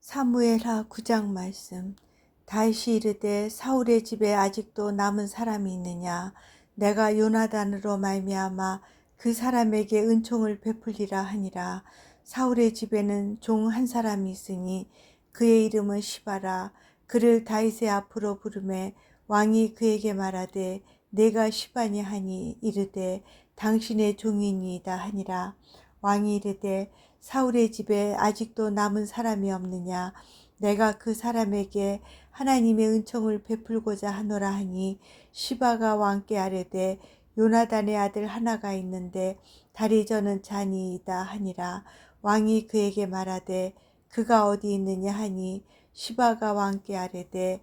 사무엘하 9장 말씀. 다윗이 이르되 사울의 집에 아직도 남은 사람이 있느냐? 내가 요나단으로 말미암아 그 사람에게 은총을 베풀리라 하니라. 사울의 집에는 종 한 사람이 있으니 그의 이름은 시바라. 그를 다윗의 앞으로 부르매 왕이 그에게 말하되 내가 시바니 하니 이르되 당신의 종이니이다 하니라. 왕이 이르되 사울의 집에 아직도 남은 사람이 없느냐? 내가 그 사람에게 하나님의 은총을 베풀고자 하노라 하니 시바가 왕께 아뢰되 요나단의 아들 하나가 있는데 다리 저는 자니이다 하니라. 왕이 그에게 말하되 그가 어디 있느냐 하니 시바가 왕께 아뢰되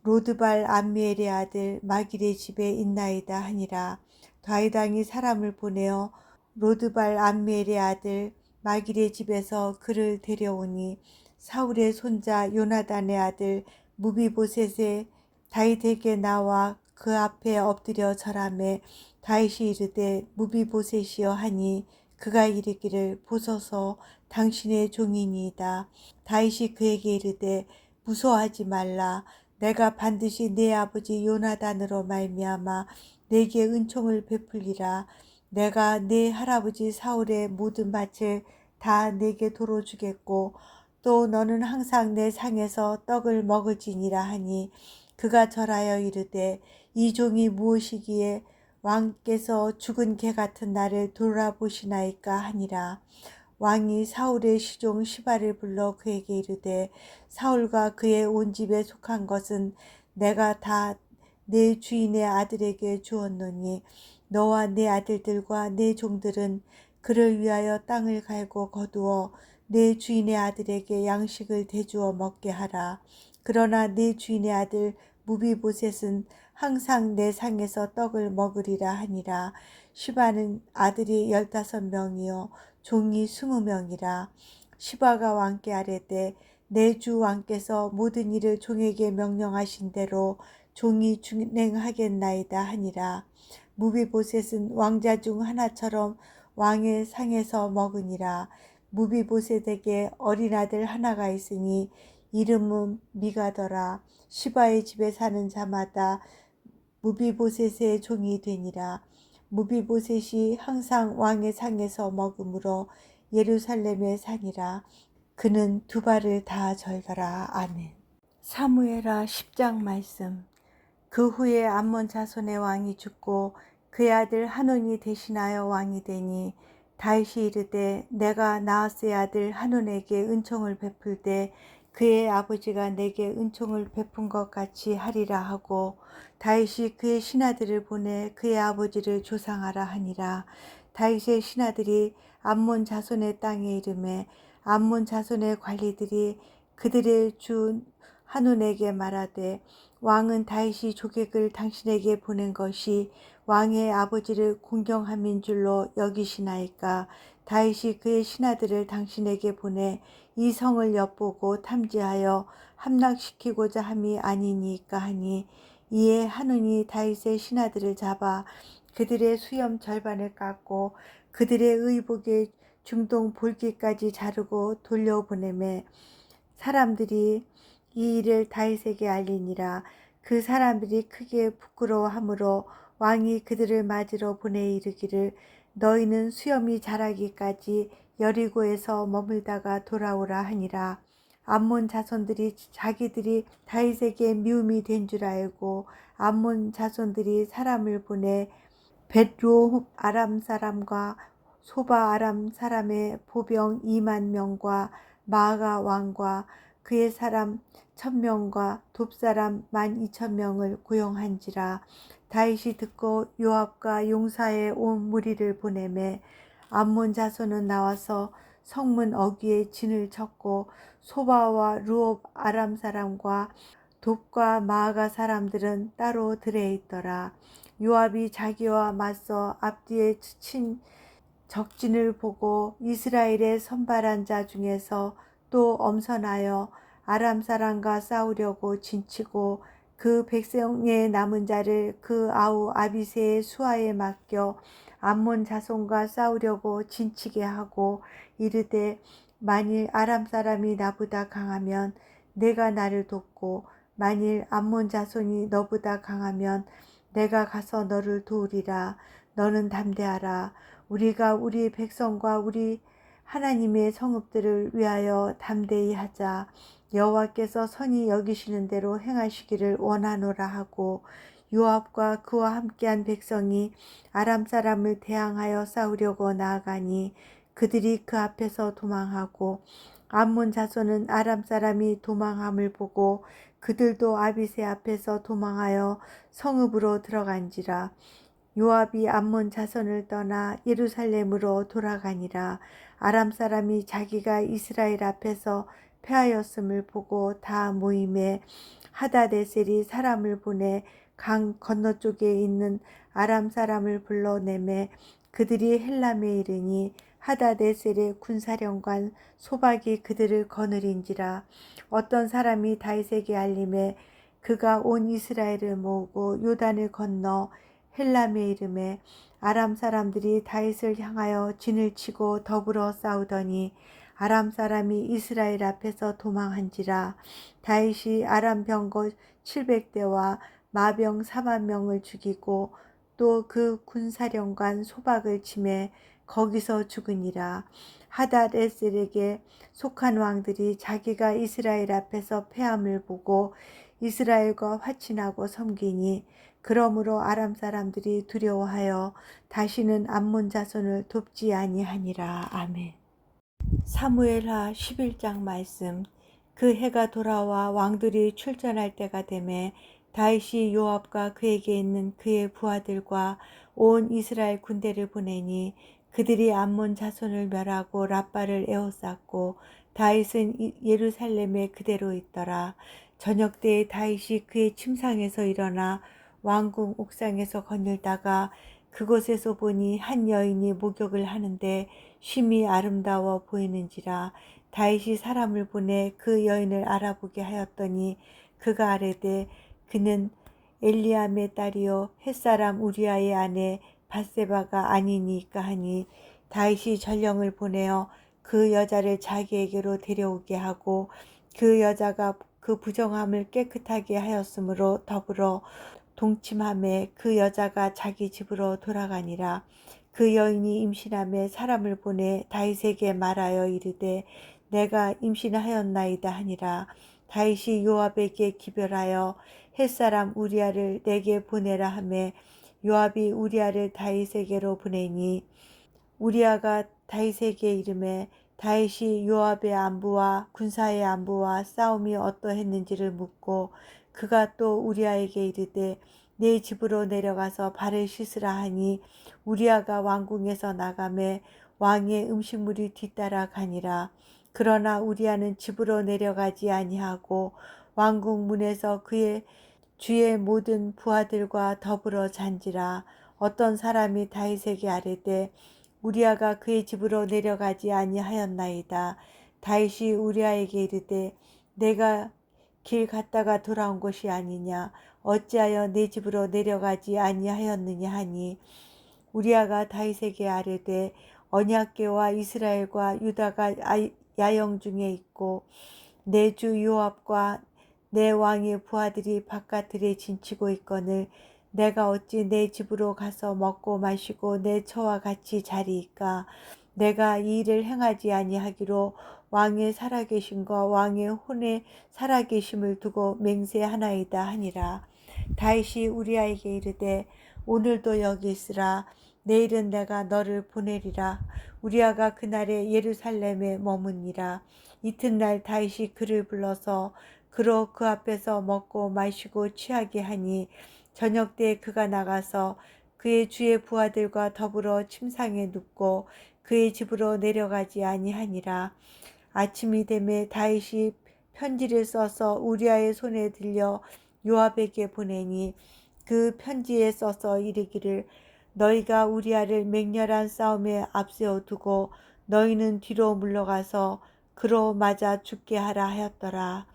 로드발 암미엘의 아들 마길의 집에 있나이다 하니라. 다윗 왕이 사람을 보내어 로드발 암미엘의 아들 마길의 집에서 그를 데려오니 사울의 손자 요나단의 아들 무비보셋의 다윗에게 나와 그 앞에 엎드려 절하매 다윗이 이르되 무비보셋이여 하니 그가 이르기를 보소서 당신의 종이니이다. 다윗이 그에게 이르되 무서워하지 말라. 내가 반드시 내 아버지 요나단으로 말미암아 내게 은총을 베풀리라. 내가 내 할아버지 사울의 모든 밭을 다 내게 도로 주겠고 또 너는 항상 내 상에서 떡을 먹을지니라 하니 그가 절하여 이르되 이 종이 무엇이기에 왕께서 죽은 개 같은 나를 돌아보시나이까 하니라. 왕이 사울의 시종 시바를 불러 그에게 이르되 사울과 그의 온 집에 속한 것은 내가 다 내 주인의 아들에게 주었노니 너와 내 아들들과 내 종들은 그를 위하여 땅을 갈고 거두어 내 주인의 아들에게 양식을 대주어 먹게 하라. 그러나 내 주인의 아들 무비보셋은 항상 내 상에서 떡을 먹으리라 하니라. 시바는 아들이 15명이요 종이 20명이라. 시바가 왕께 아뢰되 내 주 왕께서 모든 일을 종에게 명령하신 대로 종이 준행하겠나이다 하니라. 무비보셋은 왕자 중 하나처럼 왕의 상에서 먹으니라. 무비보셋에게 어린 아들 하나가 있으니 이름은 미가더라. 시바의 집에 사는 자마다 무비보셋의 종이 되니라. 무비보셋이 항상 왕의 상에서 먹으므로 예루살렘에 사니라. 그는 두 발을 다 절더라. 아멘. 사무엘하 10장 말씀. 그 후에 암몬 자손의 왕이 죽고 그의 아들 한온이 대신하여 왕이 되니 다윗이 이르되 내가 나하스의 아들 한온에게 은총을 베풀 때 그의 아버지가 내게 은총을 베푼 것 같이 하리라 하고 다윗이 그의 신하들을 보내 그의 아버지를 조상하라 하니라. 다윗의 신하들이 암몬 자손의 땅에 이르매 암몬 자손의 관리들이 그들의 주 한온에게 말하되 왕은 다윗이 조객을 당신에게 보낸 것이 왕의 아버지를 공경함인 줄로 여기시나이까? 다윗이 그의 신하들을 당신에게 보내 이 성을 엿보고 탐지하여 함락시키고자 함이 아니니까 하니 이에 한운이 다윗의 신하들을 잡아 그들의 수염 절반을 깎고 그들의 의복의 중동 볼기까지 자르고 돌려보내매 사람들이 이 일을 다윗에게 알리니라. 그 사람들이 크게 부끄러워하므로 왕이 그들을 맞으러 보내 이르기를 너희는 수염이 자라기까지 여리고에서 머물다가 돌아오라 하니라. 암몬 자손들이 자기들이 다윗에게 미움이 된 줄 알고 암몬 자손들이 사람을 보내 벳로 아람 사람과 소바 아람 사람의 보병 2만 명과 마아가 왕과 그의 사람 1000명과 돕사람 12,000명을 고용한지라. 다윗이 듣고 요압과 용사의 온 무리를 보내매 암몬 자손은 나와서 성문 어귀에 진을 쳤고 소바와 루옵 아람 사람과 돕과 마아가 사람들은 따로 들에 있더라. 요압이 자기와 맞서 앞뒤에 친 적진을 보고 이스라엘의 선발한 자 중에서 또 엄선하여 아람 사람과 싸우려고 진치고 그 백성의 남은 자를 그 아우 아비새의 수하에 맡겨 암몬 자손과 싸우려고 진치게 하고 이르되 만일 아람 사람이 나보다 강하면 내가 나를 돕고 만일 암몬 자손이 너보다 강하면 내가 가서 너를 도우리라. 너는 담대하라. 우리가 우리 백성과 우리 하나님의 성읍들을 위하여 담대히 하자. 여호와께서 선히 여기시는 대로 행하시기를 원하노라 하고 요압과 그와 함께한 백성이 아람 사람을 대항하여 싸우려고 나아가니 그들이 그 앞에서 도망하고 암몬 자손은 아람 사람이 도망함을 보고 그들도 아비새 앞에서 도망하여 성읍으로 들어간지라. 요압이 암몬 자손을 떠나 예루살렘으로 돌아가니라. 아람 사람이 자기가 이스라엘 앞에서 패하였음을 보고 다 모임에 하다데셀이 사람을 보내 강 건너쪽에 있는 아람 사람을 불러내매 그들이 헬람에 이르니 하다데셀의 군사령관 소박이 그들을 거느린지라. 어떤 사람이 다윗에게 알림에 그가 온 이스라엘을 모으고 요단을 건너 헬람에 이르매 아람 사람들이 다윗을 향하여 진을 치고 더불어 싸우더니 아람 사람이 이스라엘 앞에서 도망한지라. 다윗이 아람 병거 700대와 마병 4만 명을 죽이고 또 그 군사령관 소박을 치매 거기서 죽으니라. 하닷에셀에게 속한 왕들이 자기가 이스라엘 앞에서 패함을 보고 이스라엘과 화친하고 섬기니 그러므로 아람 사람들이 두려워하여 다시는 암몬 자손을 돕지 아니하니라. 아멘. 사무엘하 11장 말씀. 그 해가 돌아와 왕들이 출전할 때가 되매 다윗이 요압과 그에게 있는 그의 부하들과 온 이스라엘 군대를 보내니 그들이 암몬 자손을 멸하고 랍바를 에워쌌고 다윗은 예루살렘에 그대로 있더라. 저녁 때에 다윗이 그의 침상에서 일어나 왕궁 옥상에서 거닐다가 그곳에서 보니 한 여인이 목욕을 하는데 심히 아름다워 보이는지라. 다윗이 사람을 보내 그 여인을 알아보게 하였더니 그가 아뢰되 그는 엘리암의 딸이요 햇사람 우리아의 아내 밧세바가 아니니까 하니 다윗이 전령을 보내어 그 여자를 자기에게로 데려오게 하고 그 여자가 그 부정함을 깨끗하게 하였으므로 더불어 동침함에 그 여자가 자기 집으로 돌아가니라. 그 여인이 임신함에 사람을 보내 다윗에게 말하여 이르되 내가 임신하였나이다 하니라. 다윗이 요압에게 기별하여 햇사람 우리아를 내게 보내라 하매 요압이 우리아를 다윗에게로 보내니 우리아가 다윗에게 이르매 다윗이 요압의 안부와 군사의 안부와 싸움이 어떠했는지를 묻고 그가 또 우리아에게 이르되 내 집으로 내려가서 발을 씻으라 하니 우리아가 왕궁에서 나가매 왕의 음식물이 뒤따라 가니라. 그러나 우리아는 집으로 내려가지 아니하고 왕궁 문에서 그의 주의 모든 부하들과 더불어 잔지라. 어떤 사람이 다윗에게 아뢰되 우리아가 그의 집으로 내려가지 아니하였나이다. 다윗이 우리아에게 이르되 내가 길 갔다가 돌아온 것이 아니냐. 어찌하여 내 집으로 내려가지 아니하였느냐 하니 우리아가 다윗에게 아뢰되 언약궤와 이스라엘과 유다가 야영 중에 있고 내 주 요압과 내 왕의 부하들이 바깥들에 진치고 있거늘 내가 어찌 내 집으로 가서 먹고 마시고 내 처와 같이 자리이까. 내가 이 일을 행하지 아니하기로 왕의 살아계심과 왕의 혼의 살아계심을 두고 맹세하나이다 하니라. 다윗이 우리아에게 이르되 오늘도 여기 있으라. 내일은 내가 너를 보내리라. 우리아가 그날에 예루살렘에 머무니라. 이튿날 다윗이 그를 불러서 그로 그 앞에서 먹고 마시고 취하게 하니 저녁 때 그가 나가서 그의 주의 부하들과 더불어 침상에 눕고 그의 집으로 내려가지 아니하니라. 아침이 되매 다윗이 편지를 써서 우리아의 손에 들려 요압에게 보내니 그 편지에 써서 이르기를 너희가 우리아를 맹렬한 싸움에 앞세워 두고 너희는 뒤로 물러가서 그로 맞아 죽게 하라 하였더라.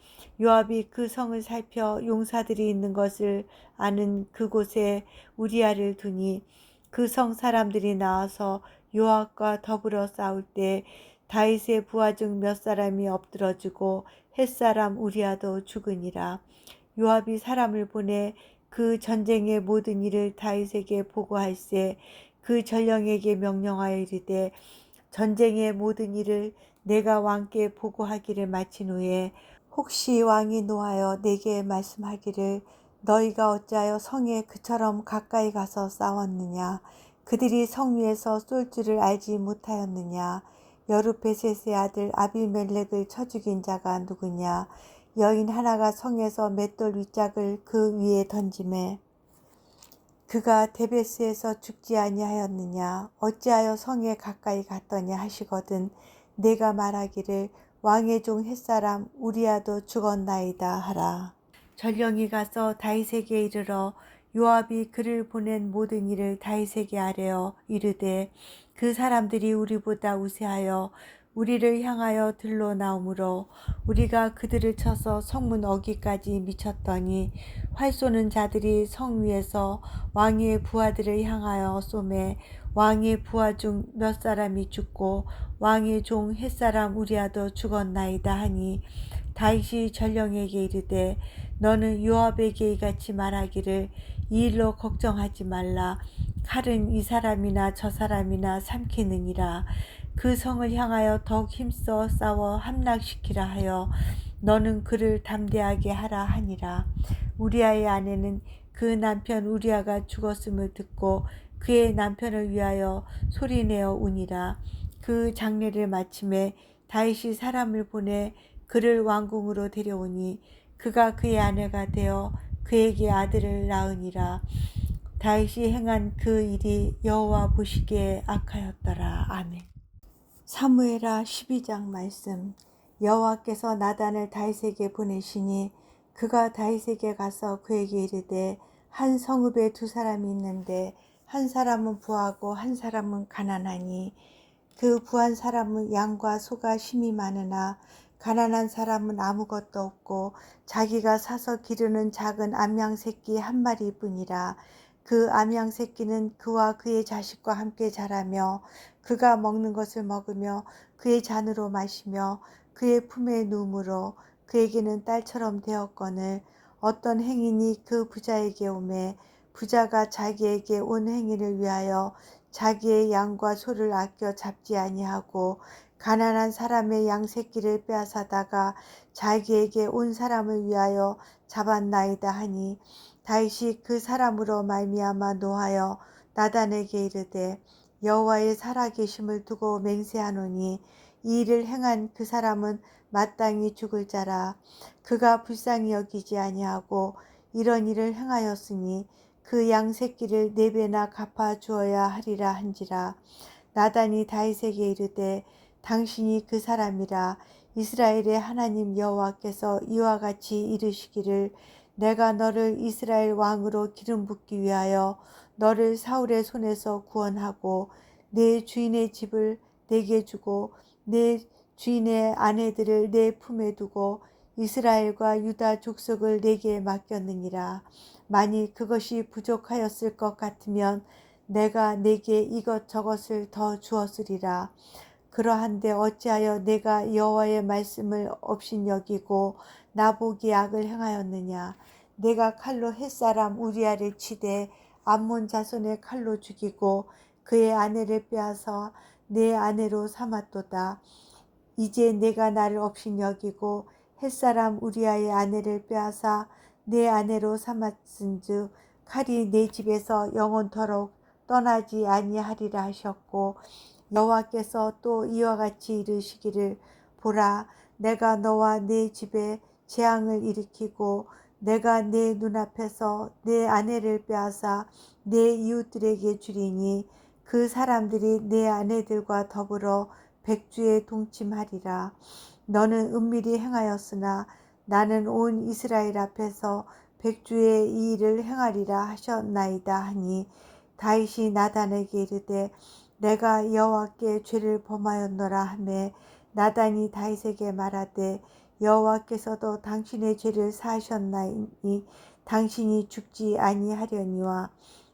요압이 그 성을 살펴 용사들이 있는 것을 아는 그곳에 우리아를 두니 그 성 사람들이 나와서 요압과 더불어 싸울 때 다윗의 부하 중 몇 사람이 엎드러지고 햇사람 우리아도 죽으니라. 요압이 사람을 보내 그 전쟁의 모든 일을 다윗에게 보고할세 그 전령에게 명령하여 이르되 전쟁의 모든 일을 내가 왕께 보고하기를 마친 후에 혹시 왕이 노하여 내게 말씀하기를 너희가 어찌하여 성에 그처럼 가까이 가서 싸웠느냐 그들이 성 위에서 쏠 줄을 알지 못하였느냐 여룻베셋의 아들 아비멜렉을 쳐 죽인 자가 누구냐 여인 하나가 성에서 맷돌 윗짝을 그 위에 던지매 그가 데베스에서 죽지 아니하였느냐 어찌하여 성에 가까이 갔더냐 하시거든 내가 말하기를 왕의 종 햇사람 우리아도 죽었나이다 하라. 전령이 가서 다윗에게 이르러 요압이 그를 보낸 모든 일을 다윗에게 아뢰어 이르되 그 사람들이 우리보다 우세하여 우리를 향하여 들러 나오므로 우리가 그들을 쳐서 성문 어귀까지 미쳤더니 활 쏘는 자들이 성 위에서 왕의 부하들을 향하여 쏘매 왕의 부하 중 몇 사람이 죽고 왕의 종 햇사람 우리아도 죽었나이다 하니 다윗이 전령에게 이르되 너는 요압에게 이같이 말하기를 이 일로 걱정하지 말라 칼은 이 사람이나 저 사람이나 삼키느니라 그 성을 향하여 더욱 힘써 싸워 함락시키라 하여 너는 그를 담대하게 하라 하니라. 우리아의 아내는 그 남편 우리아가 죽었음을 듣고 그의 남편을 위하여 소리내어 우니라. 그 장례를 마침에 다윗이 사람을 보내 그를 왕궁으로 데려오니 그가 그의 아내가 되어 그에게 아들을 낳으니라. 다윗이 행한 그 일이 여호와 보시기에 악하였더라. 아멘. 사무엘하 12장 말씀. 여호와께서 나단을 다윗에게 보내시니 그가 다윗에게 가서 그에게 이르되 한 성읍에 두 사람이 있는데 한 사람은 부하고 한 사람은 가난하니 그 부한 사람은 양과 소가 심이 많으나 가난한 사람은 아무것도 없고 자기가 사서 기르는 작은 암양 새끼 한 마리뿐이라. 그 암양 새끼는 그와 그의 자식과 함께 자라며 그가 먹는 것을 먹으며 그의 잔으로 마시며 그의 품에 누움으로 그에게는 딸처럼 되었거늘 어떤 행인이 그 부자에게 오매 부자가 자기에게 온 행인을 위하여 자기의 양과 소를 아껴 잡지 아니하고 가난한 사람의 양 새끼를 빼앗아다가 자기에게 온 사람을 위하여 잡았나이다 하니 다윗이 그 사람으로 말미암아 노하여 나단에게 이르되 여호와의 살아계심을 두고 맹세하노니 이 일을 행한 그 사람은 마땅히 죽을 자라. 그가 불쌍히 여기지 아니하고 이런 일을 행하였으니 그 양 새끼를 4배나 갚아 주어야 하리라 한지라. 나단이 다윗에게 이르되 당신이 그 사람이라. 이스라엘의 하나님 여호와께서 이와 같이 이르시기를 내가 너를 이스라엘 왕으로 기름 붓기 위하여 너를 사울의 손에서 구원하고 내 주인의 집을 내게 주고 내 주인의 아내들을 내 품에 두고 이스라엘과 유다 족속을 내게 맡겼느니라. 만일 그것이 부족하였을 것 같으면 내가 내게 이것저것을 더 주었으리라. 그러한데 어찌하여 내가 여호와의 말씀을 업신여기고 나보기 악을 행하였느냐. 내가 칼로 햇사람 우리아를 치되 암몬 자손의 칼로 죽이고 그의 아내를 빼앗아 내 아내로 삼았도다. 이제 내가 나를 업신여기고 햇사람 우리아의 아내를 빼앗아 내 아내로 삼았은즉 칼이 내 집에서 영원토록 떠나지 아니하리라 하셨고 여호와께서 또 이와 같이 이르시기를 보라 내가 너와 네 집에 재앙을 일으키고 내가 내 눈앞에서 내 아내를 빼앗아 내 이웃들에게 주리니 그 사람들이 내 아내들과 더불어 백주에 동침하리라. 너는 은밀히 행하였으나 나는 온 이스라엘 앞에서 백주에 이 일을 행하리라 하셨나이다 하니 다윗이 나단에게 이르되 내가 여호와께 죄를 범하였노라 하매 나단이 다윗에게 말하되 여호와께서도 당신의 죄를 사하셨나이니 당신이 죽지 아니하려니와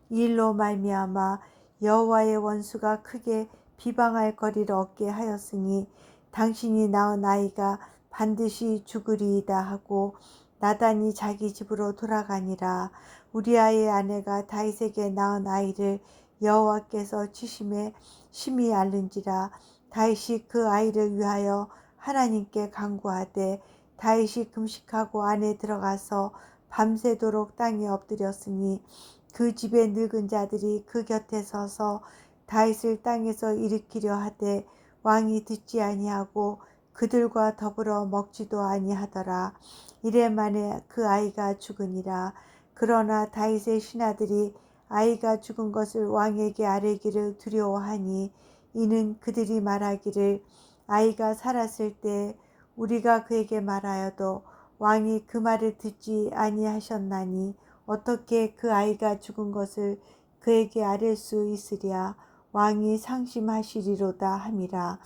이 일로 말미암아 여호와의 원수가 크게 비방할 거리를 얻게 하였으니 당신이 낳은 아이가 반드시 죽으리이다 하고 나단이 자기 집으로 돌아가니라. 우리아의 아내가 다윗에게 낳은 아이를 여호와께서 치심에 심히 앓는지라. 다윗이 그 아이를 위하여 하나님께 간구하되 다윗이 금식하고 안에 들어가서 밤새도록 땅에 엎드렸으니 그 집의 늙은 자들이 그 곁에 서서 다윗을 땅에서 일으키려 하되 왕이 듣지 아니하고 그들과 더불어 먹지도 아니하더라. 이래 만에 그 아이가 죽으니라. 그러나 다윗의 신하들이 아이가 죽은 것을 왕에게 아뢰기를 두려워하니 이는 그들이 말하기를 아이가 살았을 때 우리가 그에게 말하여도 왕이 그 말을 듣지 아니하셨나니 어떻게 그 아이가 죽은 것을 그에게 아뢰 수 있으랴. 왕이 상심하시리로다 함이라.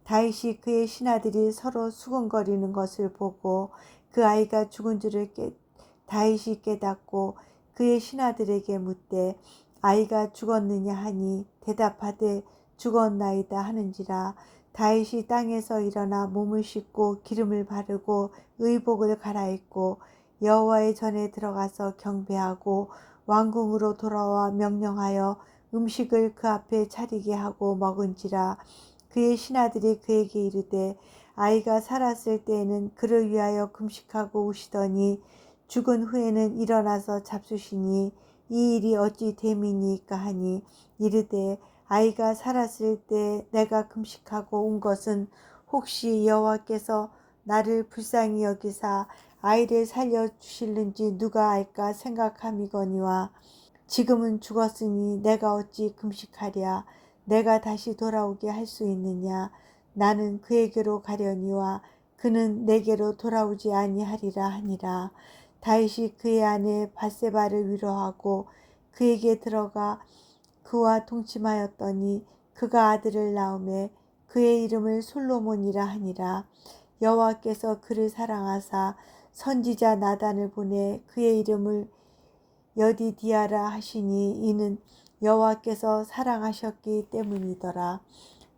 다윗이 그의 신하들이 서로 수군거리는 것을 보고 그 아이가 죽은 줄을 다윗이 깨닫고 그의 신하들에게 묻되 아이가 죽었느냐 하니 대답하되 죽었나이다 하는지라. 다윗이 땅에서 일어나 몸을 씻고 기름을 바르고 의복을 갈아입고 여호와의 전에 들어가서 경배하고 왕궁으로 돌아와 명령하여 음식을 그 앞에 차리게 하고 먹은지라. 그의 신하들이 그에게 이르되 아이가 살았을 때에는 그를 위하여 금식하고 우시더니 죽은 후에는 일어나서 잡수시니 이 일이 어찌 됨이니까 하니 이르되 아이가 살았을 때 내가 금식하고 온 것은 혹시 여호와께서 나를 불쌍히 여기사 아이를 살려주실는지 누가 알까 생각함이거니와 지금은 죽었으니 내가 어찌 금식하랴. 내가 다시 돌아오게 할 수 있느냐. 나는 그에게로 가려니와 그는 내게로 돌아오지 아니하리라 하니라. 다윗이 그의 아내 밧세바를 위로하고 그에게 들어가 그와 동침하였더니 그가 아들을 낳음에 그의 이름을 솔로몬이라 하니라. 여호와께서 그를 사랑하사 선지자 나단을 보내 그의 이름을 여디디아라 하시니 이는 여호와께서 사랑하셨기 때문이더라.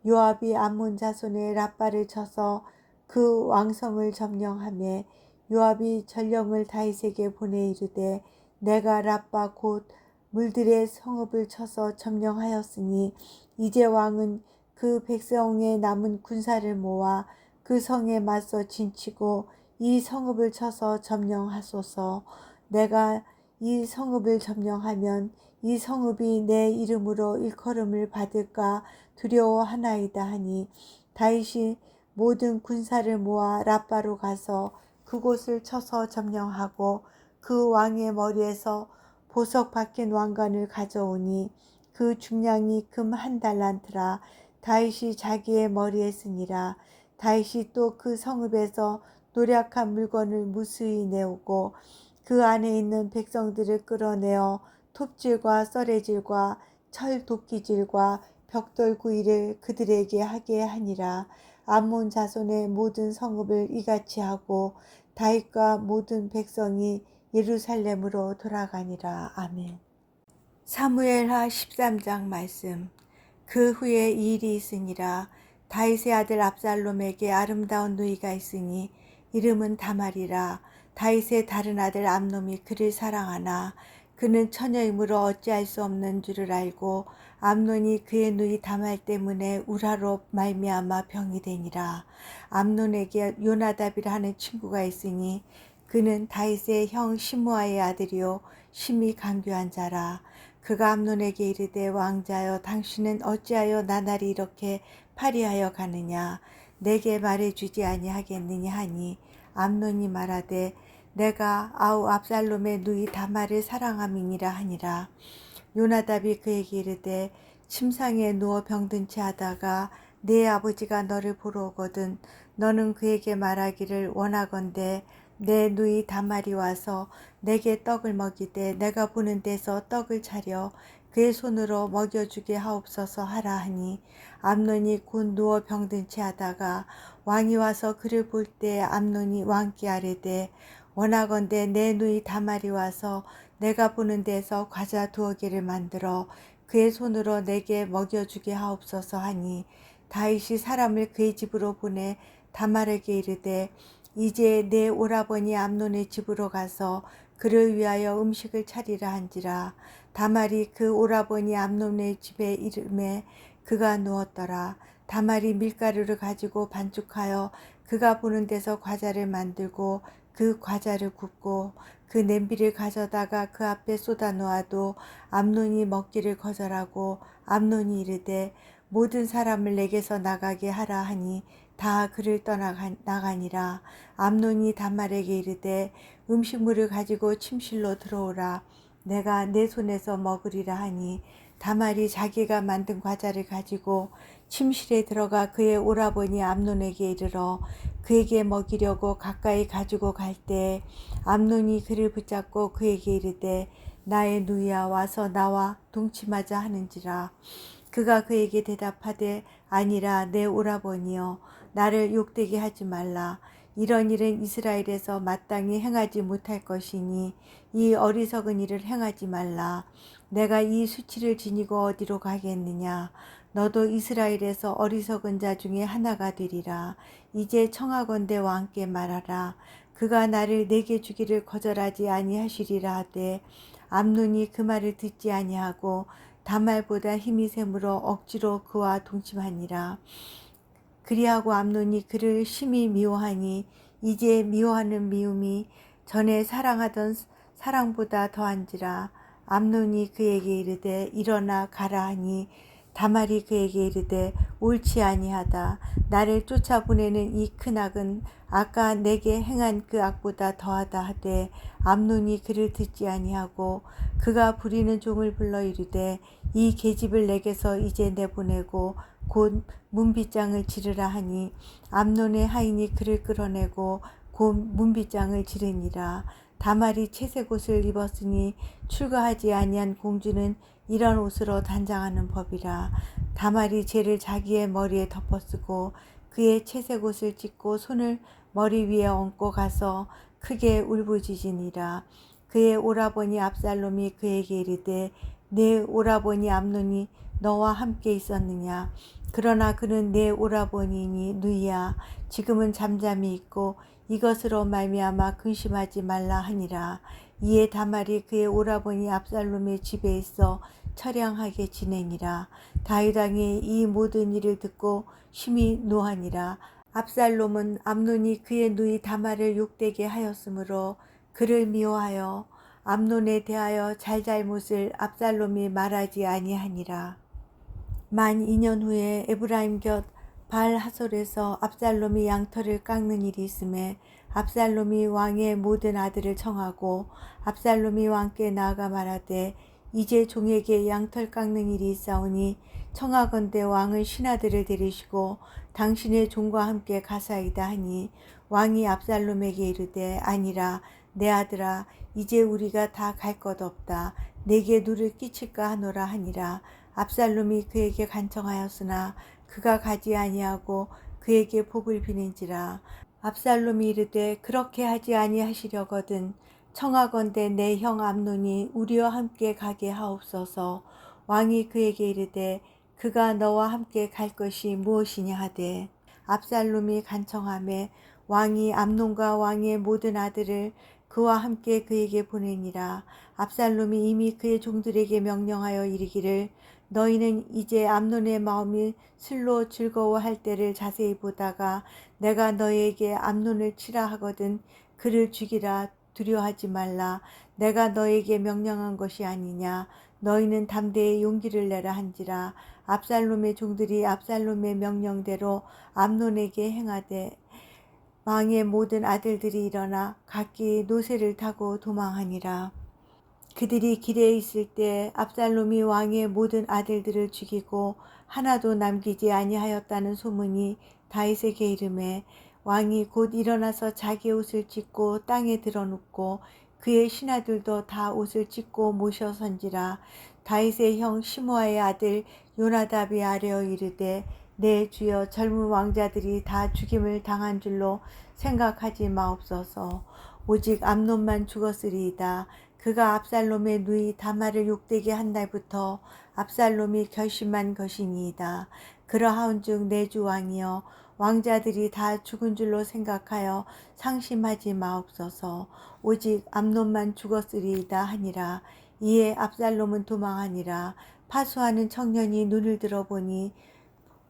요압이 암몬 자손의 랍바를 쳐서 그 왕성을 점령하며 요압이 전령을 다윗에게 보내 이르되 내가 랍바 곧 물들의 성읍을 쳐서 점령하였으니 이제 왕은 그 백성의 남은 군사를 모아 그 성에 맞서 진치고 이 성읍을 쳐서 점령하소서. 내가 이 성읍을 점령하면 이 성읍이 내 이름으로 일컬음을 받을까 두려워하나이다 하니 다윗이 모든 군사를 모아 랍바로 가서 그곳을 쳐서 점령하고 그 왕의 머리에서 보석 박힌 왕관을 가져오니 그 중량이 금 1달란트라. 다윗이 자기의 머리에 쓰니라. 다윗이 또 그 성읍에서 노략한 물건을 무수히 내오고 그 안에 있는 백성들을 끌어내어 톱질과 썰레질과 철 도끼질과 벽돌 구이를 그들에게 하게 하니라. 암몬 자손의 모든 성읍을 이같이 하고 다윗과 모든 백성이 예루살렘으로 돌아가니라. 아멘. 사무엘하 13장 말씀. 그 후에 이 일이 있으니라. 다윗의 아들 압살롬에게 아름다운 누이가 있으니 이름은 다말이라. 다윗의 다른 아들 암놈이 그를 사랑하나 그는 처녀이므로 어찌할 수 없는 줄을 알고 암논이 그의 누이 다말 때문에 우라로 말미암아 병이 되니라. 암논에게 요나답이라 하는 친구가 있으니 그는 다윗의 형 시므아의 아들이요 심히 간교한 자라. 그가 암논에게 이르되 왕자여 당신은 어찌하여 나날이 이렇게 파리하여 가느냐. 내게 말해주지 아니하겠느냐 하니 암논이 말하되 내가 아우 압살롬의 누이 다말을 사랑함이니라 하니라. 요나답이 그에게 이르되 침상에 누워 병든 채 하다가 내 아버지가 너를 보러 오거든 너는 그에게 말하기를 원하건대 내 누이 다말이 와서 내게 떡을 먹이되 내가 보는 데서 떡을 차려 그의 손으로 먹여주게 하옵소서 하라 하니 암논이 곧 누워 병든 채 하다가 왕이 와서 그를 볼 때 암논이 왕께 아뢰되 원하건대 내 누이 다말이 와서 내가 보는 데서 과자 2개를 만들어 그의 손으로 내게 먹여주게 하옵소서 하니 다윗이 사람을 그의 집으로 보내 다말에게 이르되 이제 내 오라버니 암논의 집으로 가서 그를 위하여 음식을 차리라 한지라. 다말이 그 오라버니 암논의 집에 이름에 그가 누웠더라. 다말이 밀가루를 가지고 반죽하여 그가 보는 데서 과자를 만들고 그 과자를 굽고 그 냄비를 가져다가 그 앞에 쏟아 놓아도 암논이 먹기를 거절하고 암논이 이르되 모든 사람을 내게서 나가게 하라 하니 다 그를 나가니라. 암논이 다말에게 이르되 음식물을 가지고 침실로 들어오라. 내가 내 손에서 먹으리라 하니 다말이 자기가 만든 과자를 가지고 침실에 들어가 그의 오라버니 암논에게 이르러 그에게 먹이려고 가까이 가지고 갈 때 암논이 그를 붙잡고 그에게 이르되 나의 누이야 와서 나와 동침하자 하는지라. 그가 그에게 대답하되 아니라 내 오라버니여 나를 욕되게 하지 말라. 이런 일은 이스라엘에서 마땅히 행하지 못할 것이니 이 어리석은 일을 행하지 말라. 내가 이 수치를 지니고 어디로 가겠느냐. 너도 이스라엘에서 어리석은 자 중에 하나가 되리라. 이제 청하건대 왕께 말하라. 그가 나를 내게 주기를 거절하지 아니하시리라 하되 암논이 그 말을 듣지 아니하고 다말보다 힘이 샘으로 억지로 그와 동침하니라. 그리하고 암논이 그를 심히 미워하니 이제 미워하는 미움이 전에 사랑하던 사랑보다 더한지라. 암논이 그에게 이르되 일어나 가라 하니 다말이 그에게 이르되 옳지 아니하다. 나를 쫓아보내는 이 큰 악은 아까 내게 행한 그 악보다 더하다 하되 암논이 그를 듣지 아니하고 그가 부리는 종을 불러 이르되 이 계집을 내게서 이제 내보내고 곧 문빗장을 지르라 하니 암논의 하인이 그를 끌어내고 곧 문빗장을 지르니라. 다말이 채색 옷을 입었으니 출가하지 아니한 공주는 이런 옷으로 단장하는 법이라. 다말이 죄를 자기의 머리에 덮어쓰고 그의 채색 옷을 찢고 손을 머리 위에 얹고 가서 크게 울부짖으니라. 그의 오라버니 압살롬이 그에게 이르되 내 오라버니 암논이 너와 함께 있었느냐. 그러나 그는 내 오라버니니 누이야. 지금은 잠잠히 있고 이것으로 말미암아 근심하지 말라 하니라. 이에 다말이 그의 오라버니 압살롬의 집에 있어 처량하게 지내니라. 다윗 왕이 이 모든 일을 듣고 심히 노하니라. 압살롬은 암논이 그의 누이 다말을 욕되게 하였으므로 그를 미워하여 암논에 대하여 잘잘못을 압살롬이 말하지 아니하니라. 만 2년 후에 에브라임 곁 발하솔에서 압살롬이 양털을 깎는 일이 있음에 압살롬이 왕의 모든 아들을 청하고 압살롬이 왕께 나아가 말하되 이제 종에게 양털 깎는 일이 있사오니 청하건대 왕은 신하들을 데리시고 당신의 종과 함께 가사이다 하니 왕이 압살롬에게 이르되 아니라 내 아들아 이제 우리가 다 갈 것 없다. 내게 누를 끼칠까 하노라 하니라. 압살롬이 그에게 간청하였으나 그가 가지 아니하고 그에게 복을 비는지라. 압살롬이 이르되 그렇게 하지 아니하시려거든 청하건대 내 형 암논이 우리와 함께 가게 하옵소서. 왕이 그에게 이르되 그가 너와 함께 갈 것이 무엇이냐 하되 압살롬이 간청하매 왕이 암논과 왕의 모든 아들을 그와 함께 그에게 보내니라. 압살롬이 이미 그의 종들에게 명령하여 이르기를 너희는 이제 암논의 마음이 슬로 즐거워할 때를 자세히 보다가 내가 너희에게 암논을 치라 하거든 그를 죽이라. 두려워하지 말라. 내가 너희에게 명령한 것이 아니냐. 너희는 담대히 용기를 내라 한지라. 압살롬의 종들이 압살롬의 명령대로 암논에게 행하되 왕의 모든 아들들이 일어나 각기 노새를 타고 도망하니라. 그들이 길에 있을 때 압살롬이 왕의 모든 아들들을 죽이고 하나도 남기지 아니하였다는 소문이 다윗에게 이르매 왕이 곧 일어나서 자기 옷을 찢고 땅에 드러눕고 그의 신하들도 다 옷을 찢고 모셔선지라. 다윗의 형 시므아의 아들 요나답이 아뢰어 이르되 내 주여 젊은 왕자들이 다 죽임을 당한 줄로 생각하지 마옵소서. 오직 암논만 죽었으리이다. 그가 압살롬의 누이 다말을 욕되게 한 날부터 압살롬이 결심한 것이니이다. 그러하온즉 내 주 왕이여, 왕자들이 다 죽은 줄로 생각하여 상심하지 마옵소서. 오직 암논만 죽었으리이다 하니라. 이에 압살롬은 도망하니라. 파수하는 청년이 눈을 들어보니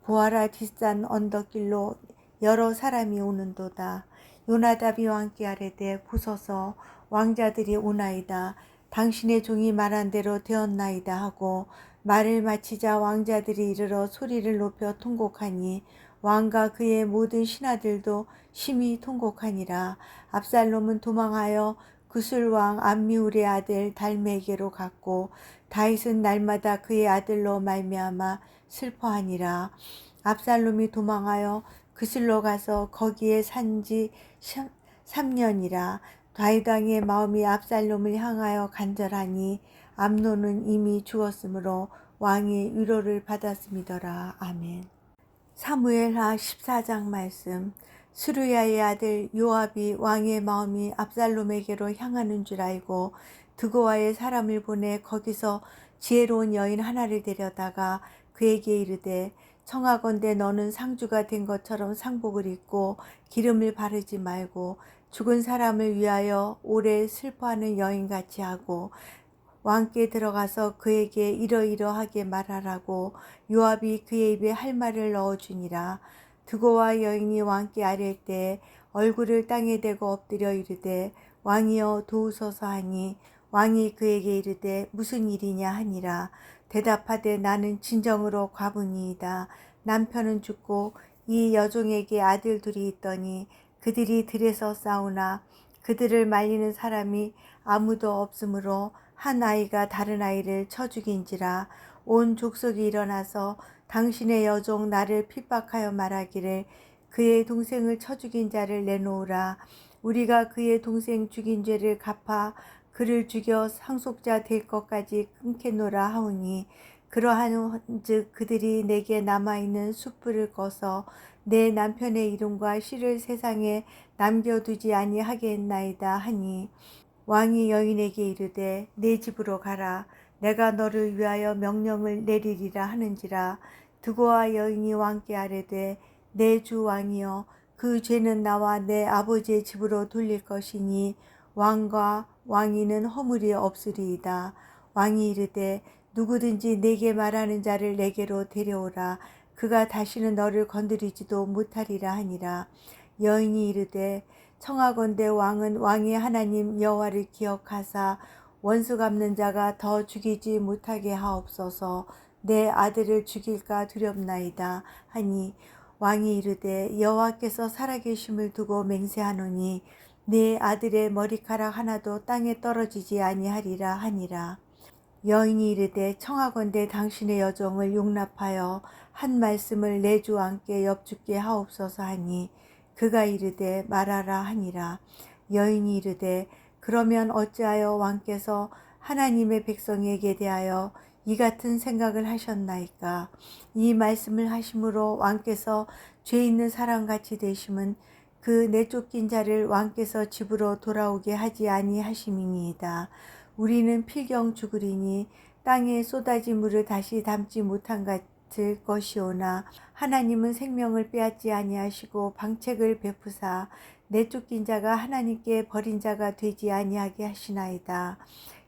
보아라, 뒷산 언덕길로 여러 사람이 오는도다. 요나답이 왕께 아뢰되 보소서, 왕자들이 오나이다. 당신의 종이 말한 대로 되었나이다 하고 말을 마치자 왕자들이 이르러 소리를 높여 통곡하니 왕과 그의 모든 신하들도 심히 통곡하니라. 압살롬은 도망하여 구술왕 암미울의 아들 달메에게로 갔고 다윗은 날마다 그의 아들로 말미암아 슬퍼하니라. 압살롬이 도망하여 그슬로 가서 거기에 산지 3년이라. 다윗 왕의 마음이 압살롬을 향하여 간절하니 암논은 이미 죽었으므로 왕이 위로를 받았음이더라. 아멘. 사무엘하 14장 말씀. 스루야의 아들 요압이 왕의 마음이 압살롬에게로 향하는 줄 알고 드고아의 사람을 보내 거기서 지혜로운 여인 하나를 데려다가 그에게 이르되 청하건대 너는 상주가 된 것처럼 상복을 입고 기름을 바르지 말고 죽은 사람을 위하여 오래 슬퍼하는 여인같이 하고 왕께 들어가서 그에게 이러이러하게 말하라고 요압이 그의 입에 할 말을 넣어주니라. 드고와 여인이 왕께 아뢰 때 얼굴을 땅에 대고 엎드려 이르되 왕이여 도우소서 하니 왕이 그에게 이르되 무슨 일이냐 하니라. 대답하되 나는 진정으로 과부니이다. 남편은 죽고 이 여종에게 아들 둘이 있더니 그들이 들에서 싸우나 그들을 말리는 사람이 아무도 없으므로 한 아이가 다른 아이를 쳐 죽인지라. 온 족속이 일어나서 당신의 여종 나를 핍박하여 말하기를 그의 동생을 쳐 죽인 자를 내놓으라. 우리가 그의 동생 죽인 죄를 갚아 그를 죽여 상속자 될 것까지 끊겠노라 하오니 그러한즉 그들이 내게 남아있는 숯불을 꺼서 내 남편의 이름과 씨를 세상에 남겨두지 아니하겠나이다 하니 왕이 여인에게 이르되 내 집으로 가라. 내가 너를 위하여 명령을 내리리라 하는지라. 드고와 여인이 왕께 아뢰되 내 주 왕이여, 그 죄는 나와 내 아버지의 집으로 돌릴 것이니 왕과 왕위는 허물이 없으리이다. 왕이 이르되 누구든지 내게 말하는 자를 내게로 데려오라. 그가 다시는 너를 건드리지도 못하리라 하니라. 여인이 이르되 청하건대 왕은 왕의 하나님 여호와를 기억하사 원수 갚는 자가 더 죽이지 못하게 하옵소서. 내 아들을 죽일까 두렵나이다 하니 왕이 이르되 여호와께서 살아계심을 두고 맹세하노니 내 아들의 머리카락 하나도 땅에 떨어지지 아니하리라 하니라. 여인이 이르되 청하건대 당신의 여종을 용납하여 한 말씀을 내 주 왕께 엽죽게 하옵소서 하니 그가 이르되 말하라 하니라. 여인이 이르되 그러면 어찌하여 왕께서 하나님의 백성에게 대하여 이 같은 생각을 하셨나이까? 이 말씀을 하심으로 왕께서 죄 있는 사람같이 되심은 그 내쫓긴 자를 왕께서 집으로 돌아오게 하지 아니하심이니이다. 우리는 필경 죽으리니 땅에 쏟아진 물을 다시 담지 못한 같을 것이오나 하나님은 생명을 빼앗지 아니하시고 방책을 베푸사 내쫓긴 자가 하나님께 버린 자가 되지 아니하게 하시나이다.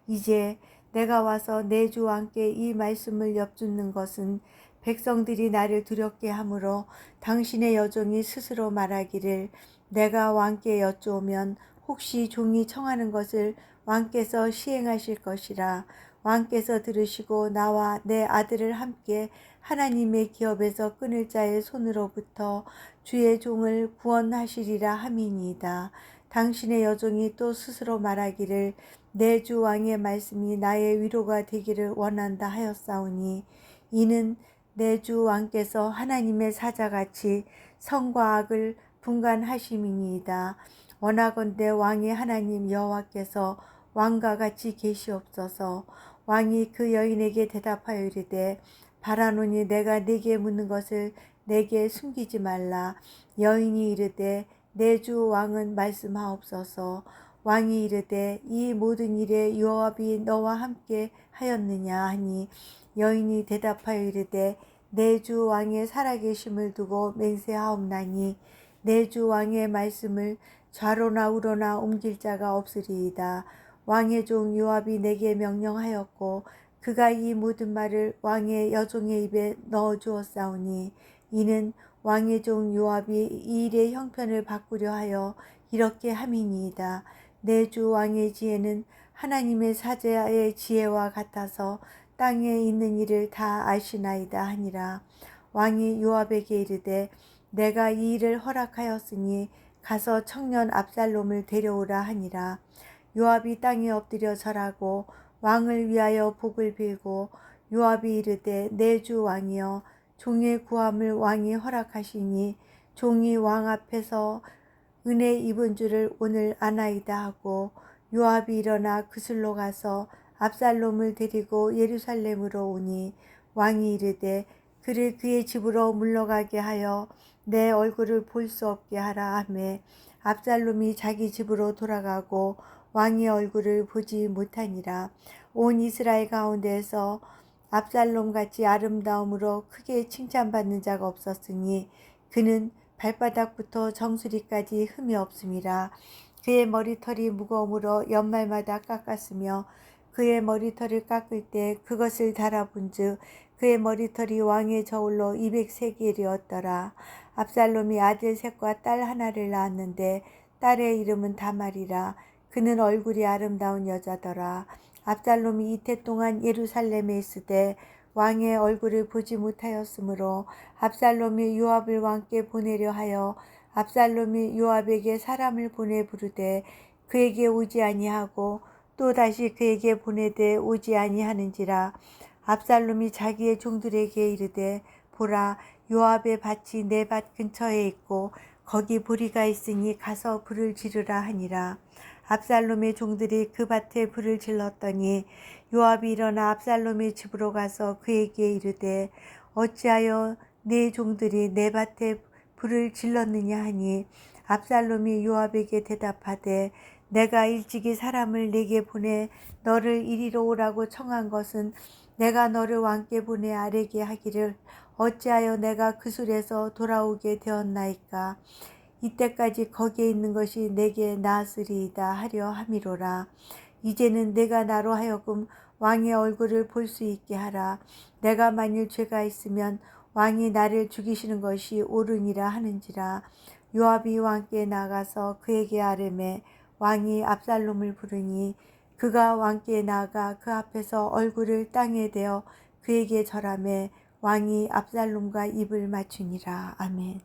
이제 내가 와서 내 주 왕께 이 말씀을 엽주는 것은 백성들이 나를 두렵게 하므로 당신의 여종이 스스로 말하기를 내가 왕께 여쭈오면 혹시 종이 청하는 것을 왕께서 시행하실 것이라. 왕께서 들으시고 나와 내 아들을 함께 하나님의 기업에서 끊을 자의 손으로부터 주의 종을 구원하시리라 함이니이다. 당신의 여종이 또 스스로 말하기를 내 주 왕의 말씀이 나의 위로가 되기를 원한다 하였사오니 이는 내 주 왕께서 하나님의 사자같이 선과 악을 분간하심이니이다. 원하건대 왕의 하나님 여호와께서 왕과 같이 계시옵소서. 왕이 그 여인에게 대답하여 이르되 바라노니 내가 네게 묻는 것을 내게 숨기지 말라. 여인이 이르되 내 주 왕은 말씀하옵소서. 왕이 이르되 이 모든 일에 요압이 너와 함께 하였느냐 하니 여인이 대답하여 이르되 내 주 왕의 살아계심을 두고 맹세하옵나니 내 주 왕의 말씀을 좌로나 우로나 옮길 자가 없으리이다. 왕의 종 요압이 내게 명령하였고 그가 이 모든 말을 왕의 여종의 입에 넣어 주었사오니 이는 왕의 종 요압이 이 일의 형편을 바꾸려 하여 이렇게 함이니이다. 내 주 왕의 지혜는 하나님의 사자의 지혜와 같아서 땅에 있는 일을 다 아시나이다 하니라. 왕이 요압에게 이르되 내가 이 일을 허락하였으니 가서 청년 압살롬을 데려오라 하니라. 요압이 땅에 엎드려 절하고 왕을 위하여 복을 빌고 요압이 이르되 내 주 왕이여 종의 구함을 왕이 허락하시니 종이 왕 앞에서 은혜 입은 줄을 오늘 아나이다 하고 요압이 일어나 그슬로 가서 압살롬을 데리고 예루살렘으로 오니 왕이 이르되 그를 그의 집으로 물러가게 하여 내 얼굴을 볼 수 없게 하라 하매 압살롬이 자기 집으로 돌아가고 왕의 얼굴을 보지 못하니라. 온 이스라엘 가운데에서 압살롬같이 아름다움으로 크게 칭찬받는 자가 없었으니 그는 발바닥부터 정수리까지 흠이 없음이라. 그의 머리털이 무거움으로 연말마다 깎았으며 그의 머리털을 깎을 때 그것을 달아본즉 그의 머리털이 왕의 저울로 200세겔이었더라. 압살롬이 아들 셋과 딸 하나를 낳았는데 딸의 이름은 다말이라. 그는 얼굴이 아름다운 여자더라. 압살롬이 이태 동안 예루살렘에 있으되 왕의 얼굴을 보지 못하였으므로 압살롬이 요압을 왕께 보내려 하여 압살롬이 요압에게 사람을 보내 부르되 그에게 오지 아니하고 또다시 그에게 보내되 오지 아니하는지라. 압살롬이 자기의 종들에게 이르되 보라 요압의 밭이 내 밭 근처에 있고 거기 보리가 있으니 가서 불을 지르라 하니라. 압살롬의 종들이 그 밭에 불을 질렀더니 요압이 일어나 압살롬의 집으로 가서 그에게 이르되 어찌하여 네 종들이 내 밭에 불을 질렀느냐 하니 압살롬이 요압에게 대답하되 내가 일찍이 사람을 내게 보내 너를 이리로 오라고 청한 것은 내가 너를 왕께 보내 아뢰게 하기를 어찌하여 내가 그술에서 돌아오게 되었나이까. 이때까지 거기에 있는 것이 내게 나았으리이다 하려 함이로라. 이제는 내가 나로 하여금 왕의 얼굴을 볼 수 있게 하라. 내가 만일 죄가 있으면 왕이 나를 죽이시는 것이 옳으니라 하는지라. 요압이 왕께 나가서 그에게 아뢰매 왕이 압살롬을 부르니 그가 왕께 나가 그 앞에서 얼굴을 땅에 대어 그에게 절하매 왕이 압살롬과 입을 맞추니라. 아멘.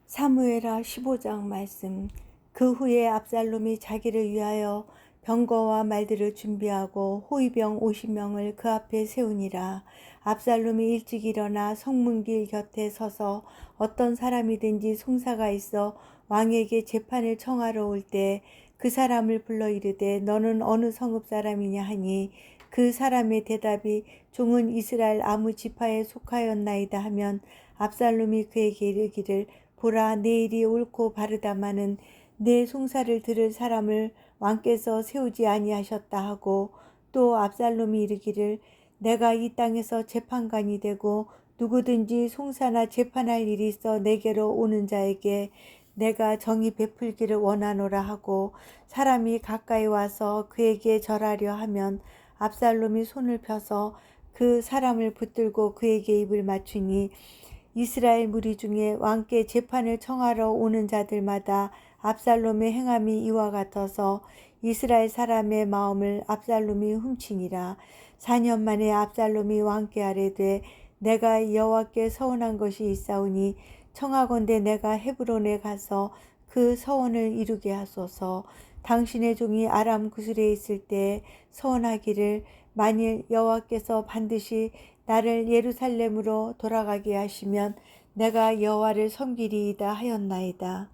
사무엘하 15장 말씀. 그 후에 압살롬이 자기를 위하여 병거와 말들을 준비하고 호위병 50명을 그 앞에 세우니라. 압살롬이 일찍 일어나 성문길 곁에 서서 어떤 사람이든지 송사가 있어 왕에게 재판을 청하러 올 때 그 사람을 불러 이르되 너는 어느 성읍 사람이냐 하니 그 사람의 대답이 종은 이스라엘 아무 지파에 속하였나이다 하면 압살롬이 그에게 이르기를 보라 내 일이 옳고 바르다마는 내 송사를 들을 사람을 왕께서 세우지 아니하셨다 하고 또 압살롬이 이르기를 내가 이 땅에서 재판관이 되고 누구든지 송사나 재판할 일이 있어 내게로 오는 자에게 내가 정의 베풀기를 원하노라 하고 사람이 가까이 와서 그에게 절하려 하면 압살롬이 손을 펴서 그 사람을 붙들고 그에게 입을 맞추니 이스라엘 무리 중에 왕께 재판을 청하러 오는 자들마다 압살롬의 행함이 이와 같아서 이스라엘 사람의 마음을 압살롬이 훔치니라. 4년 만에 압살롬이 왕께 아뢰되 내가 여호와께 서원한 것이 있사오니 청하건대 내가 헤브론에 가서 그 서원을 이루게 하소서. 당신의 종이 아람 구슬에 있을 때 서원하기를 만일 여호와께서 반드시 나를 예루살렘으로 돌아가게 하시면 내가 여호와를 섬기리이다 하였나이다.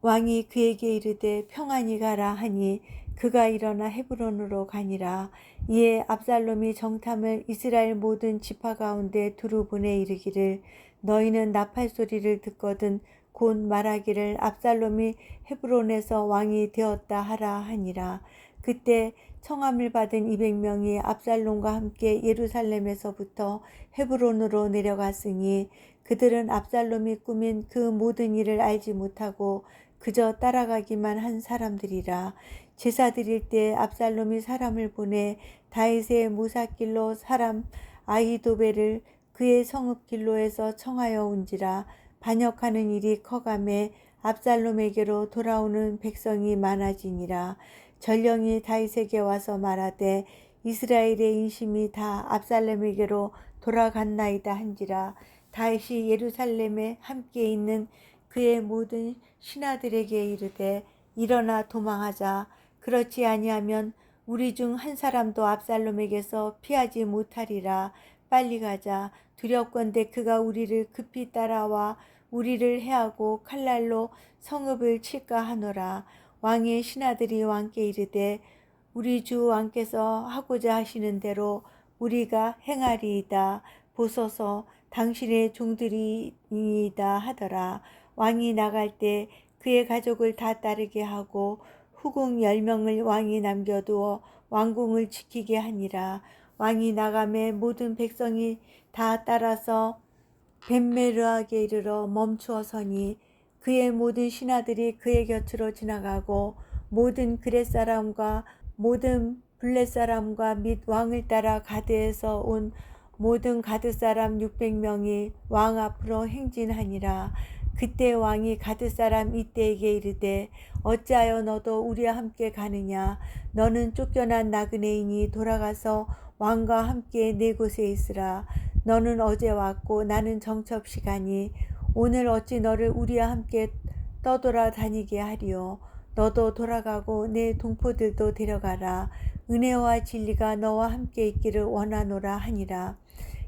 왕이 그에게 이르되 평안히 가라 하니 그가 일어나 헤브론으로 가니라. 이에 압살롬이 정탐을 이스라엘 모든 지파 가운데 두루 보내 이르기를 너희는 나팔 소리를 듣거든 곧 말하기를 압살롬이 헤브론에서 왕이 되었다 하라 하니라. 그때 청함을 받은 200명이 압살롬과 함께 예루살렘에서부터 헤브론으로 내려갔으니 그들은 압살롬이 꾸민 그 모든 일을 알지 못하고 그저 따라가기만 한 사람들이라. 제사 드릴 때 압살롬이 사람을 보내 다윗의 모사길로 사람 아히도벨을 그의 성읍길로에서 청하여 온지라. 반역하는 일이 커가매 압살롬에게로 돌아오는 백성이 많아지니라. 전령이 다윗에게 와서 말하되 이스라엘의 인심이 다 압살롬에게로 돌아갔나이다 한지라. 다윗이 예루살렘에 함께 있는 그의 모든 신하들에게 이르되 일어나 도망하자. 그렇지 아니하면 우리 중 한 사람도 압살롬에게서 피하지 못하리라. 빨리 가자. 두렵건대 그가 우리를 급히 따라와 우리를 해하고 칼날로 성읍을 칠까 하노라. 왕의 신하들이 왕께 이르되 우리 주 왕께서 하고자 하시는 대로 우리가 행하리이다. 보소서 당신의 종들이니이다 하더라. 왕이 나갈 때 그의 가족을 다 따르게 하고 후궁 10명을 왕이 남겨두어 왕궁을 지키게 하니라. 왕이 나가매 모든 백성이 다 따라서 벳메르하게 이르러 멈추어 서니 그의 모든 신하들이 그의 곁으로 지나가고 모든 그렛 사람과 모든 블렛 사람과 및 왕을 따라 가드에서 온 모든 가드 사람 600명이 왕 앞으로 행진하니라. 그때 왕이 가드 사람 이때에게 이르되 어찌하여 너도 우리와 함께 가느냐. 너는 쫓겨난 나그네이니 돌아가서 왕과 함께 네 곳에 있으라. 너는 어제 왔고 나는 정첩시가니 오늘 어찌 너를 우리와 함께 떠돌아 다니게 하리요. 너도 돌아가고 내 동포들도 데려가라. 은혜와 진리가 너와 함께 있기를 원하노라 하니라.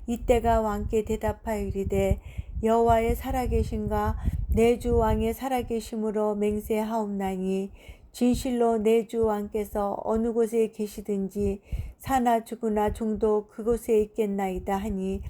이때가 왕께 대답하여 이르되 여호와의 살아계심과 내 주 왕의 살아계심으로 맹세하옵나니 진실로 내 주 왕께서 어느 곳에 계시든지 사나 죽으나 종도 그곳에 있겠나이다 하니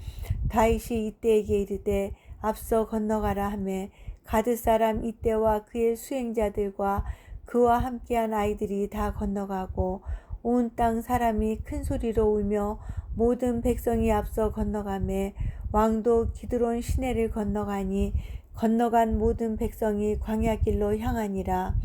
다윗이 이때에게 이르되 앞서 건너가라 하매 가드 사람 이때와 그의 수행자들과 그와 함께한 아이들이 다 건너가고 온 땅 사람이 큰 소리로 울며 모든 백성이 앞서 건너가매 왕도 기드론 시내를 건너가니 건너간 모든 백성이 광야길로 향하니라.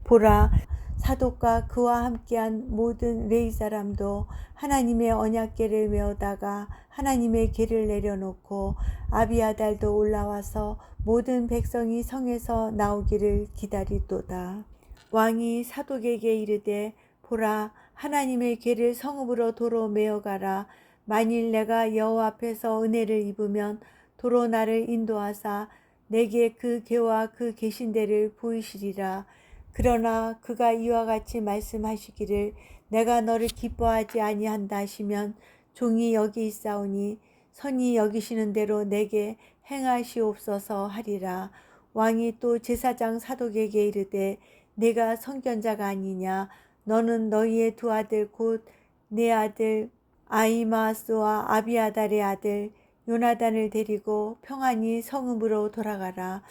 보라, 사독과 그와 함께한 모든 레위 사람도 하나님의 언약궤를 메어다가 하나님의 궤를 내려놓고 아비아달도 올라와서 모든 백성이 성에서 나오기를 기다리도다. 왕이 사독에게 이르되 보라, 하나님의 궤를 성읍으로 도로 메어가라. 만일 내가 여호와 앞에서 은혜를 입으면 도로 나를 인도하사 내게 그 궤와 그 계신 데를 보이시리라. 그러나 그가 이와 같이 말씀하시기를 내가 너를 기뻐하지 아니한다 하시면 종이 여기 있사오니 선히 여기시는 대로 내게 행하시옵소서 하리라. 왕이 또 제사장 사독에게 이르되 내가 선견자가 아니냐. 너는 너희의 두 아들 곧 내 아들 아히마스와 아비아달의 아들 요나단을 데리고 평안히 성읍으로 돌아가라.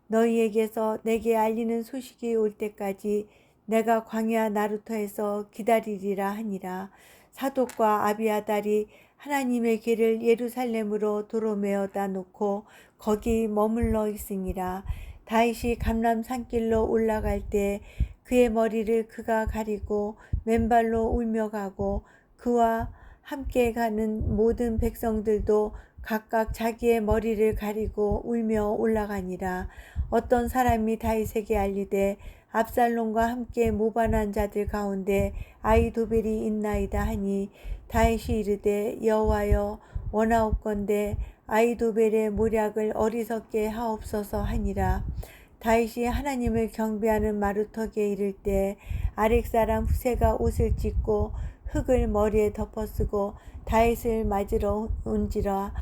너희에게서 내게 알리는 소식이 올 때까지 내가 광야 나루터에서 기다리리라 하니라. 사독과 아비아달이 하나님의 궤를 예루살렘으로 도로 메어다 놓고 거기 머물러 있으니라. 다윗이 감람 산길로 올라갈 때 그의 머리를 그가 가리고 맨발로 울며 가고 그와 함께 가는 모든 백성들도 각각 자기의 머리를 가리고 울며 올라가니라. 어떤 사람이 다윗에게 알리되 압살롬과 함께 모반한 자들 가운데 아히도벨이 있나이다 하니 다윗이 이르되 여호와여 원하옵건대 아히도벨의 모략을 어리석게 하옵소서 하니라. 다윗이 하나님을 경배하는 마루턱에 이를 때 아렉 사람 후세가 옷을 찢고 흙을 머리에 덮어쓰고 다윗을 맞으러 온지라.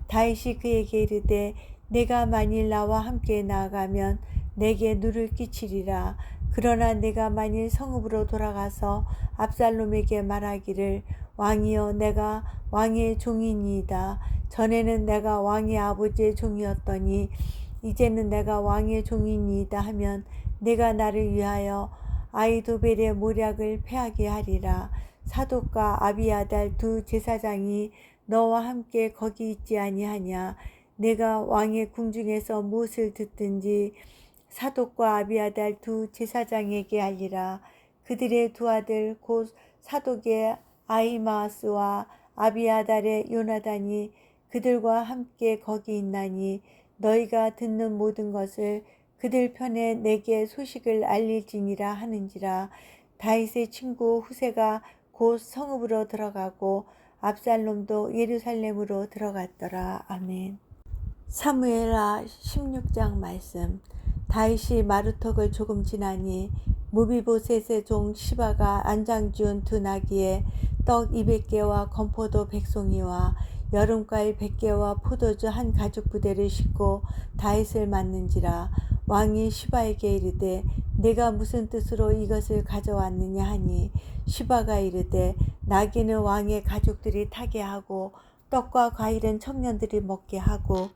다윗이 그에게 이르되 내가 만일 나와 함께 나아가면 내게 누를 끼치리라. 그러나 내가 만일 성읍으로 돌아가서 압살롬에게 말하기를 왕이여 내가 왕의 종이니이다. 전에는 내가 왕의 아버지의 종이었더니 이제는 내가 왕의 종이니이다 하면 내가 나를 위하여 아히도벨의 모략을 패하게 하리라. 사독과 아비아달 두 제사장이 너와 함께 거기 있지 아니하냐. 내가 왕의 궁중에서 무엇을 듣든지 사독과 아비아달 두 제사장에게 알리라. 그들의 두 아들 곧 사독의 아히마아스와 아비아달의 요나단이 그들과 함께 거기 있나니 너희가 듣는 모든 것을 그들 편에 내게 소식을 알릴지니라 하는지라. 다윗의 친구 후세가 곧 성읍으로 들어가고 압살롬도 예루살렘으로 들어갔더라. 아멘. 사무엘하 16장 말씀. 다윗이 마루턱을 조금 지나니 무비보셋의 종 시바가 안장 지은 두 나귀에 떡 200개와 건포도 100송이와 여름과일 100개와 포도주 한 가죽 부대를 싣고 다윗을 맞는지라. 왕이 시바에게 이르되 내가 무슨 뜻으로 이것을 가져왔느냐 하니 시바가 이르되 나귀는 왕의 가족들이 타게 하고 떡과 과일은 청년들이 먹게 하고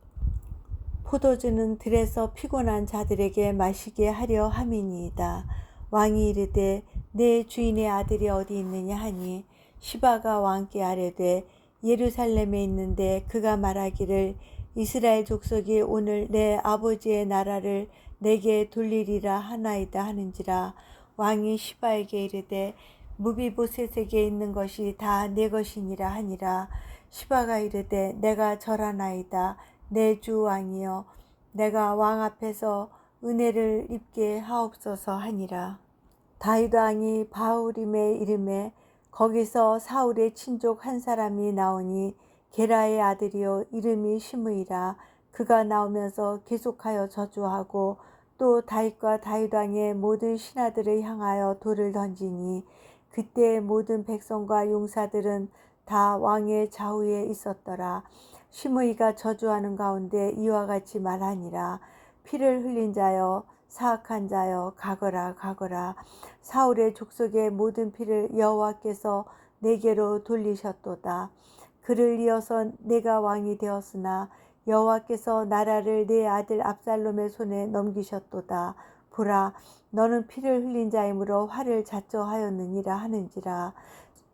포도주는 들에서 피곤한 자들에게 마시게 하려 함이니이다. 왕이 이르되 내 주인의 아들이 어디 있느냐 하니 시바가 왕께 아뢰되 예루살렘에 있는데 그가 말하기를 이스라엘 족속이 오늘 내 아버지의 나라를 내게 돌리리라 하나이다 하는지라. 왕이 시바에게 이르되 무비보셋에게 있는 것이 다 내 것이니라 하니라. 시바가 이르되 내가 절하나이다. 내 주 왕이여 내가 왕 앞에서 은혜를 입게 하옵소서 하니라. 다윗 왕이 바후림에 이름에 거기서 사울의 친족 한 사람이 나오니 게라의 아들이요 이름이 시므이라. 그가 나오면서 계속하여 저주하고 또 다윗과 다윗 왕의 모든 신하들을 향하여 돌을 던지니 그때 모든 백성과 용사들은 다 왕의 좌우에 있었더라. 시므이가 저주하는 가운데 이와 같이 말하니라. 피를 흘린 자여 사악한 자여 가거라 가거라. 사울의 족속의 모든 피를 여호와께서 내게로 돌리셨도다. 그를 이어서 내가 왕이 되었으나 여호와께서 나라를 내 아들 압살롬의 손에 넘기셨도다. 보라 너는 피를 흘린 자이므로 화를 자초하였느니라 하는지라.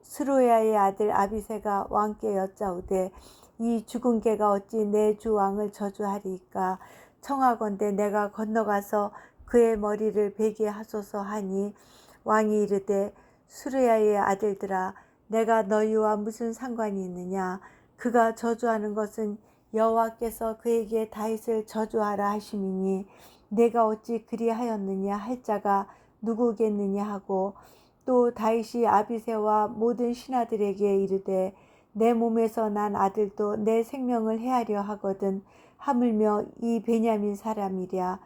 스루야의 아들 아비새가 왕께 여짜오되 이 죽은 개가 어찌 내 주 왕을 저주하리이까. 청하건대 내가 건너가서 그의 머리를 베게 하소서 하니 왕이 이르되 스루야의 아들들아 내가 너희와 무슨 상관이 있느냐. 그가 저주하는 것은 여호와께서 그에게 다윗을 저주하라 하심이니 내가 어찌 그리하였느냐 할 자가 누구겠느냐 하고 또 다윗이 아비새와 모든 신하들에게 이르되 내 몸에서 난 아들도 내 생명을 해하려 하거든 하물며 이 베냐민 사람이랴.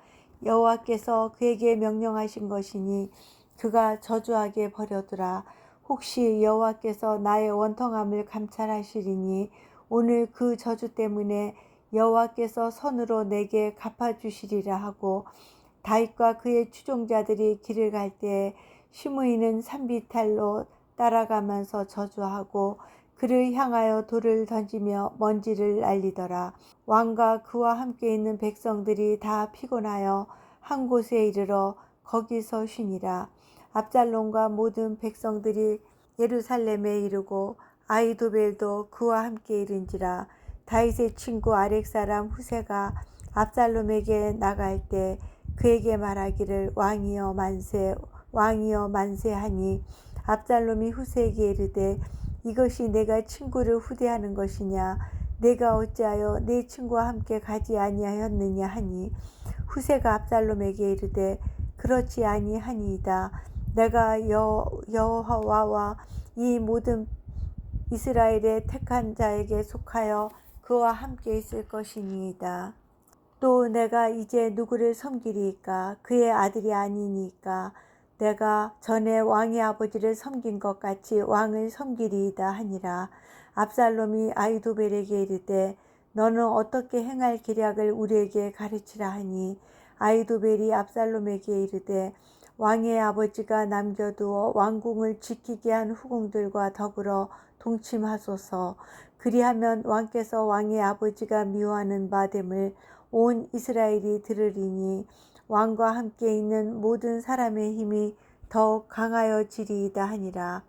여호와께서 그에게 명령하신 것이니 그가 저주하게 버려두라. 혹시 여호와께서 나의 원통함을 감찰하시리니 오늘 그 저주 때문에 여호와께서 선으로 내게 갚아주시리라 하고 다윗과 그의 추종자들이 길을 갈 때에 시므이는 산비탈로 따라가면서 저주하고 그를 향하여 돌을 던지며 먼지를 날리더라. 왕과 그와 함께 있는 백성들이 다 피곤하여 한 곳에 이르러 거기서 쉬니라. 압살롬과 모든 백성들이 예루살렘에 이르고 아히도벨도 그와 함께 이른지라. 다윗의 친구 아렉 사람 후세가 압살롬에게 나갈 때 그에게 말하기를 왕이여 만세 왕이여 만세하니 압살롬이 후세에게 이르되 이것이 내가 친구를 후대하는 것이냐. 내가 어찌하여 내 친구와 함께 가지 아니하였느냐 하니 후세가 압살롬에게 이르되 그렇지 아니하니이다. 내가 여호와와 이 모든 이스라엘의 택한 자에게 속하여 그와 함께 있을 것이니이다. 또 내가 이제 누구를 섬기리이까. 그의 아들이 아니니까 내가 전에 왕의 아버지를 섬긴 것 같이 왕을 섬기리이다 하니라. 압살롬이 아히도벨에게 이르되 너는 어떻게 행할 계략을 우리에게 가르치라 하니 아히도벨이 압살롬에게 이르되 왕의 아버지가 남겨두어 왕궁을 지키게 한 후궁들과 더불어 동침하소서. 그리하면 왕께서 왕의 아버지가 미워하는 바됨을 온 이스라엘이 들으리니 왕과 함께 있는 모든 사람의 힘이 더욱 강하여지리이다 하니라.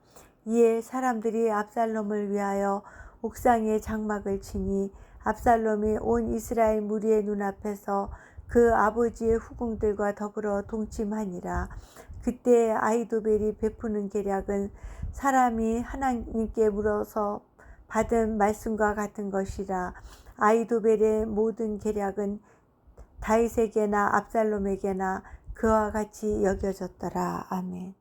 이에 사람들이 압살롬을 위하여 옥상에 장막을 치니 압살롬이 온 이스라엘 무리의 눈앞에서 그 아버지의 후궁들과 더불어 동침하니라. 그때 아히도벨이 베푸는 계략은 사람이 하나님께 물어서 받은 말씀과 같은 것이라. 아히도벨의 모든 계략은 다윗에게나 압살롬에게나 그와 같이 여겨졌더라. 아멘.